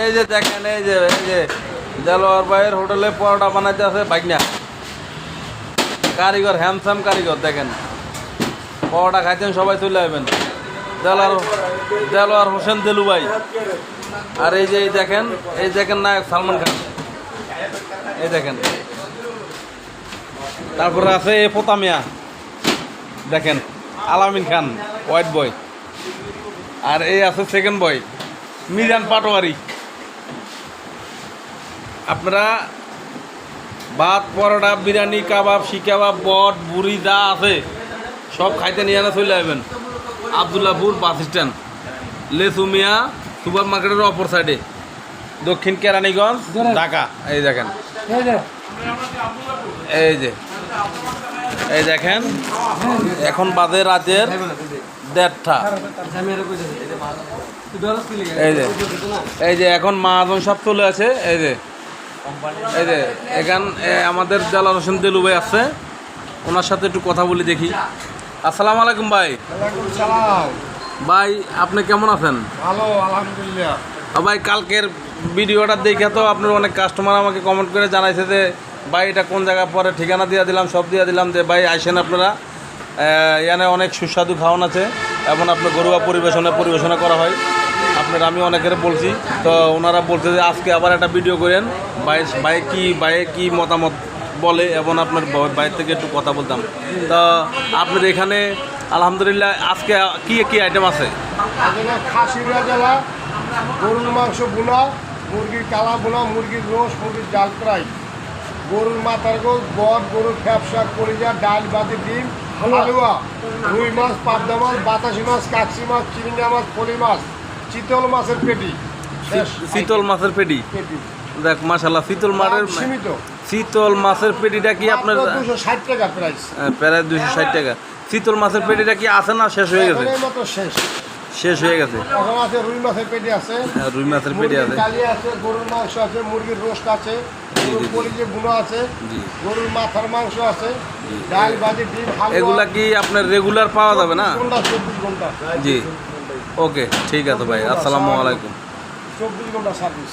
এই যে দেখেন, এই যে দেলোয়ার ভাইয়ের হোটেলে পরোটা বানাইতে আছে ভাগনা কারিগর, হ্যান্ডসাম কারিগর। দেখেন পরোটা খাইতেন সবাই চলে আসবেন। দেলোয়ার হোসেন দেলু ভাই। আর এই দেখেন নায়ক সালমান খান, এই দেখেন। তারপরে আছে পোতামিয়া, দেখেন আলামিন খান হোয়াইট বয়। আর এই আছে সেকেন্ড বয় মিজান পাটোয়ারি। আপনারা ভাত, পরোটা, বিরিয়ানি, কাবাব, শিকাবাব, বট, বুড়ি যা আছে সব খাইতে নিয়ে আনা চলে আসবেন আবদুল্লাপুর বাস স্ট্যান্ড, লেসুমিয়া সুপার মার্কেটের অপর সাইডে, দক্ষিণ কেরানীগঞ্জ, ঢাকা। এই দেখেন, এই দেখেন এখন বাজে রাতের 1:30। এই যে এখন মহাজন সব চলে আছে। এই যে এখান আমাদের দেলোয়ার হোসেন দেলু ভাই আছে, ওনার সাথে একটু কথা বলি দেখি। আসসালামু আলাইকুম ভাই। ভাই আপনি কেমন আছেন? ভালো, আলহামদুলিল্লাহ। ভাই কালকের ভিডিওটা দেখে তো আপনার অনেক কাস্টমার আমাকে কমেন্ট করে জানাইছে যে ভাই এটা কোন জায়গা, পরে ঠিকানা দিয়ে দিলাম, সব দিয়ে দিলাম যে ভাই আসেন আপনারা, এখানে অনেক সুস্বাদু খাওয়ান আছে এবং আপনার ঘরোয়া পরিবেশনা করা হয়। আপনার আমি অনেকের বলছি, তো ওনারা বলছে যে আজকে আবার একটা ভিডিও করেন, ভাই কি মতামত বলে এবং আপনার বাইরে থেকে একটু কথা বলতাম। তো আপনার এখানে আলহামদুলিল্লাহ আজকে কি আইটেম আছে? খাসির রাজালা, গরুর মাংস বোনা, মুরগির কালা বোনা, মুরগির রোস, মুরগির জাল ফ্রাই, গরুর মাথার গোস, বট, গরুর ফ্যাপসা, কলিজা, ডাল, বাতি, ডিম, হালুয়া, রুই মাছ, পাবদা মাছ, বাতাসি মাছ, কাকসি মাছ, চিংড়া মাছ, ফলি মাছ, চিতল মাছের পেটি। শীতল মাছের পেটি, দেখ মাশাআল্লাহ। শীতল মাছের পেটিটা কি আপনার 260 টাকা প্রাইস? প্রায় 260 টাকা। শীতল মাছের পেটিটা কি আছে না শেষ হয়ে গেছে? শেষ হয়ে গেছে। এখন আছে রুই মাছের পেটি আছে, রুই মাছের পেটি আছে, কালি আছে, গরুর মাংস আছে, মুরগির রোস্ট আছে, গরুর কলিজা বুনা আছে, গরুর মাথার মাংস আছে, ডাল, ভাজি, ডিম, হালুয়া। এগুলা কি আপনার রেগুলার পাওয়া যাবে না? 24 ঘন্টা। জি, ওকে, ঠিক আছে ভাই। আসসালামু আলাইকুম। 24 ঘন্টা সার্ভিস।